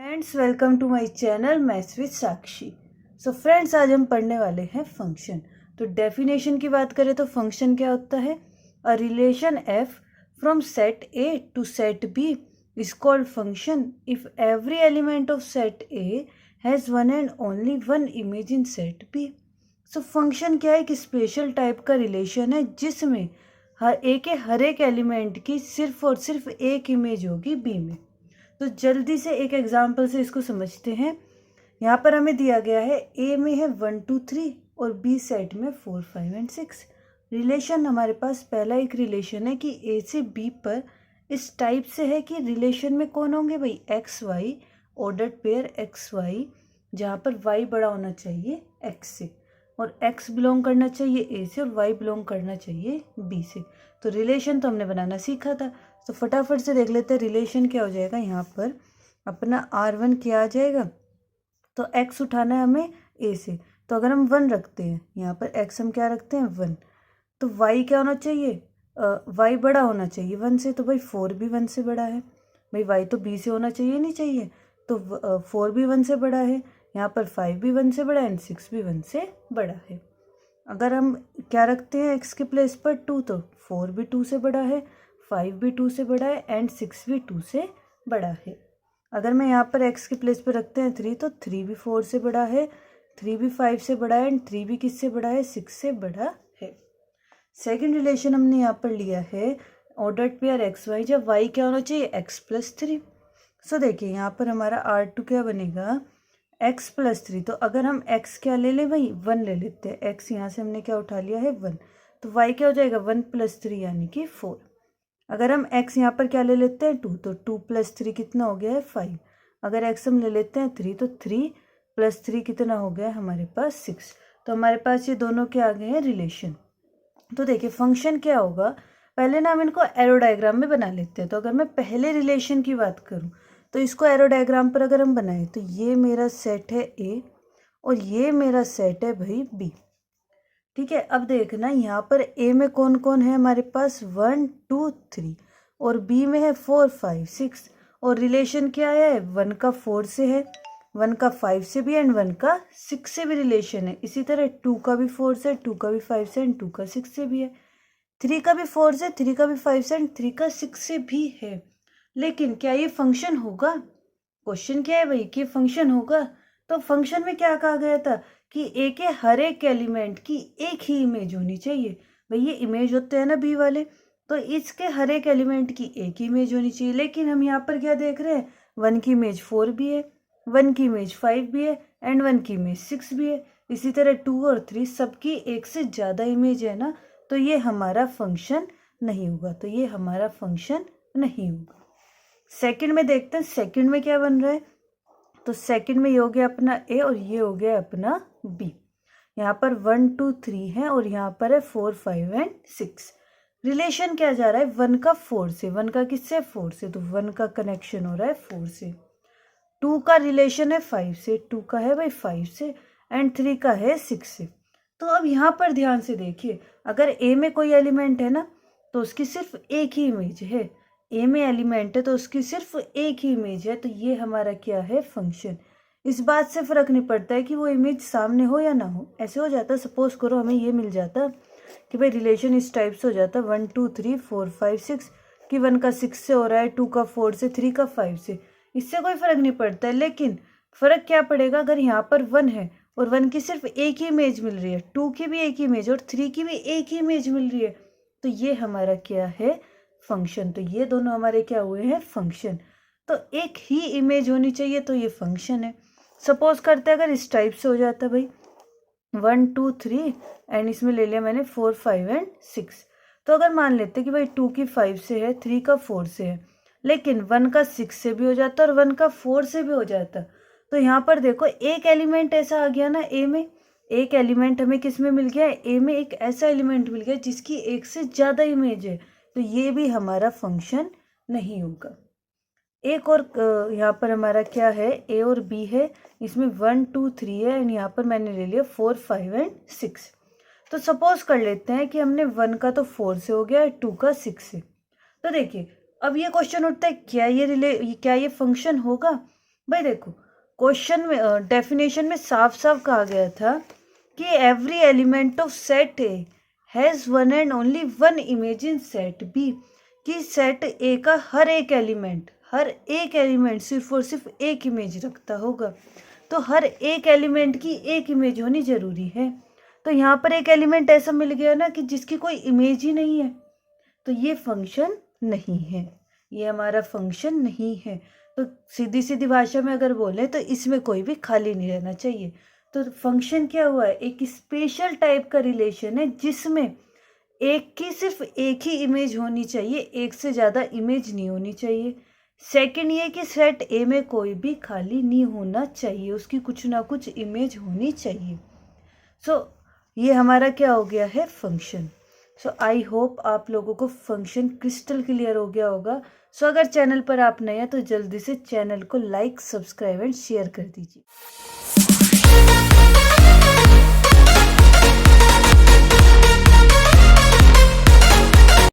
Friends, welcome to my channel maths with Sakshi. So friends, आज हम पढ़ने वाले हैं फंक्शन। तो डेफिनेशन की बात करें तो फंक्शन क्या होता है? A relation F from set A to set B is called function if every element of set A has one and only one image in set B. So function क्या है? एक स्पेशल टाइप का relation है जिसमें हर एक element की सिर्फ और सिर्फ एक इमेज होगी बी में। तो जल्दी से एक एग्जाम्पल से इसको समझते हैं। यहाँ पर हमें दिया गया है ए में है 1 2 3 और बी सेट में 4 5 एंड 6। रिलेशन हमारे पास पहला एक रिलेशन है कि ए से बी पर इस टाइप से है कि रिलेशन में कौन होंगे भाई? X Y, ordered pair X Y, जहाँ पर वाई बड़ा होना चाहिए एक्स से और एक्स बिलोंग करना चाहिए ए से और वाई बिलोंग करना चाहिए बी से। तो रिलेशन तो हमने बनाना सीखा था, तो फटाफट से देख लेते हैं रिलेशन क्या हो जाएगा। यहाँ पर अपना R1 क्या आ जाएगा? तो x उठाना है हमें a से, तो अगर हम 1 रखते हैं यहाँ पर x हम क्या रखते हैं 1, तो y क्या होना चाहिए? y बड़ा होना चाहिए 1 से, तो भाई 4 भी 1 से बड़ा है। भाई y तो b से होना चाहिए नहीं चाहिए, तो 4 भी 1 से बड़ा है। यहाँ पर 5 भी 1 से बड़ा है एंड 6 भी 1 से बड़ा है। अगर हम क्या रखते हैं x के प्लेस पर 2, तो 4 भी 2 से बड़ा है, 5 भी 2 से बड़ा है एंड 6 भी 2 से बड़ा है। अगर मैं यहाँ पर x के प्लेस पर रखते हैं 3, तो 3 भी 4 से बड़ा है, 3 भी 5 से बड़ा है एंड 3 भी किससे बड़ा है? 6 से बड़ा है। सेकेंड रिलेशन हमने यहाँ पर लिया है ऑर्डर्ड पेयर एक्स वाई, जब y क्या होना चाहिए? x plus 3। सो देखिए यहाँ पर हमारा R2 क्या बनेगा? x plus 3। तो अगर हम x क्या ले लें भाई? 1 ले लेते हैं। x यहाँ से हमने क्या उठा लिया है? 1। तो y क्या हो जाएगा? 1 प्लस 3 यानी कि 4। अगर हम x यहाँ पर क्या ले लेते हैं? 2, तो 2 प्लस 3 कितना हो गया है? 5। अगर x हम ले लेते हैं 3, तो 3 प्लस 3 कितना हो गया है हमारे पास? 6। तो हमारे पास ये दोनों क्या आ गए हैं? रिलेशन। तो देखिए फंक्शन क्या होगा, पहले ना हम इनको एरो डायग्राम में बना लेते हैं। तो अगर मैं पहले रिलेशन की बात करूँ तो इसको एरो डायग्राम पर अगर हम बनाएं तो ये मेरा सेट है ए और ये मेरा सेट है भाई बी। ठीक है, अब देखना यहाँ पर ए में कौन कौन है हमारे पास? 1 2 3 और बी में है 4 5 6 और रिलेशन क्या है? 1 का 4 से है, 1 का 5 से भी एंड 1 का 6 से भी रिलेशन है। इसी तरह 2 का भी 4 से, 2 का भी 5 से एंड 2 का 6 से भी है। 3 का भी 4 से, 3 का भी 5 से एंड 3 का 6 से भी है। लेकिन क्या ये फंक्शन होगा? क्वेश्चन क्या है भाई कि फंक्शन होगा? तो फंक्शन में क्या कहा गया था कि ए के हर एक एलिमेंट की एक ही इमेज होनी चाहिए। भाई ये इमेज होते हैं ना बी वाले, तो इसके हर एक एलिमेंट की एक ही इमेज होनी चाहिए। लेकिन हम यहाँ पर क्या देख रहे हैं? 1 की इमेज 4 भी है, 1 की इमेज 5 भी है एंड 1 की इमेज 6 भी है। इसी तरह 2 और 3 सबकी एक से ज़्यादा इमेज है ना, तो ये हमारा फंक्शन नहीं होगा। तो ये हमारा फंक्शन नहीं होगा। सेकंड में देखते हैं सेकंड में क्या बन रहा है। तो सेकंड में ये हो गया अपना ए और ये हो गया अपना बी। यहाँ पर 1 2 3 है और यहाँ पर है 4 5 एंड 6। रिलेशन क्या जा रहा है? 1 का 4 से, 1 का किससे? 4 से, तो 1 का कनेक्शन हो रहा है 4 से। 2 का रिलेशन है 5 से, 2 का है भाई 5 से एंड 3 का है 6 से। तो अब यहाँ पर ध्यान से देखिए, अगर ए में कोई एलिमेंट है ना तो उसकी सिर्फ एक ही इमेज है। ए में एलिमेंट है तो उसकी सिर्फ एक ही इमेज है, तो ये हमारा क्या है? फंक्शन। इस बात से फर्क नहीं पड़ता है कि वो इमेज सामने हो या ना हो। ऐसे हो जाता, सपोज करो हमें ये मिल जाता कि भाई रिलेशन इस टाइप से हो जाता 1 2 3 4 5 6 कि 1 का 6 से हो रहा है, 2 का 4 से, 3 का 5 से। इससे कोई फर्क नहीं पड़ता है। लेकिन फर्क क्या पड़ेगा? अगर यहाँ पर 1 है और 1 की सिर्फ एक ही इमेज मिल रही है, 2 की भी एक ही इमेज और 3 की भी एक ही इमेज मिल रही है, तो ये हमारा क्या है? फंक्शन। तो ये दोनों हमारे क्या हुए हैं? फंक्शन। तो एक ही इमेज होनी चाहिए, तो ये फंक्शन है। सपोज करते हैं अगर इस टाइप से हो जाता भाई 1 2 3 एंड इसमें ले लिया मैंने 4 5 एंड 6। तो अगर मान लेते कि भाई 2 की 5 से है, 3 का 4 से है, लेकिन 1 का 6 से भी हो जाता और 1 का 4 से भी हो जाता। तो यहाँ पर देखो एक एलिमेंट ऐसा आ गया ना ए में, एक एलिमेंट हमें किस में मिल गया? ए में एक ऐसा एलिमेंट मिल गया जिसकी एक से ज़्यादा इमेज है, तो ये भी हमारा फंक्शन नहीं होगा। एक और यहाँ पर हमारा क्या है? ए और बी है, इसमें 1 2 3 है एंड यहाँ पर मैंने ले लिया 4 5 एंड 6। तो सपोज कर लेते हैं कि हमने 1 का तो 4 से हो गया, 2 का 6 से, तो देखिए अब ये क्वेश्चन उठता है, क्या ये फंक्शन होगा? भाई देखो, क्वेश्चन में डेफिनेशन में साफ साफ कहा गया था कि every element of set A has one and only one image in set B, कि सेट ए का हर एक एलिमेंट सिर्फ और सिर्फ एक इमेज रखता होगा। तो हर एक एलिमेंट की एक इमेज होनी जरूरी है। तो यहाँ पर एक एलिमेंट ऐसा मिल गया ना कि जिसकी कोई इमेज ही नहीं है, तो ये फंक्शन नहीं है, ये हमारा फंक्शन नहीं है। तो सीधी सीधी भाषा में अगर बोले तो इसमें कोई भी खाली नहीं रहना चाहिए। तो फंक्शन क्या हुआ है? एक स्पेशल टाइप का रिलेशन है जिसमें सिर्फ एक ही इमेज होनी चाहिए, एक से ज़्यादा इमेज नहीं होनी चाहिए। सेकंड ये कि सेट ए में कोई भी खाली नहीं होना चाहिए, उसकी कुछ ना कुछ इमेज होनी चाहिए। सो ये हमारा क्या हो गया है? फंक्शन। सो आई होप आप लोगों को फंक्शन क्रिस्टल क्लियर हो गया होगा। सो अगर चैनल पर आप नए हैं तो जल्दी से चैनल को लाइक, सब्सक्राइब एंड शेयर कर दीजिए।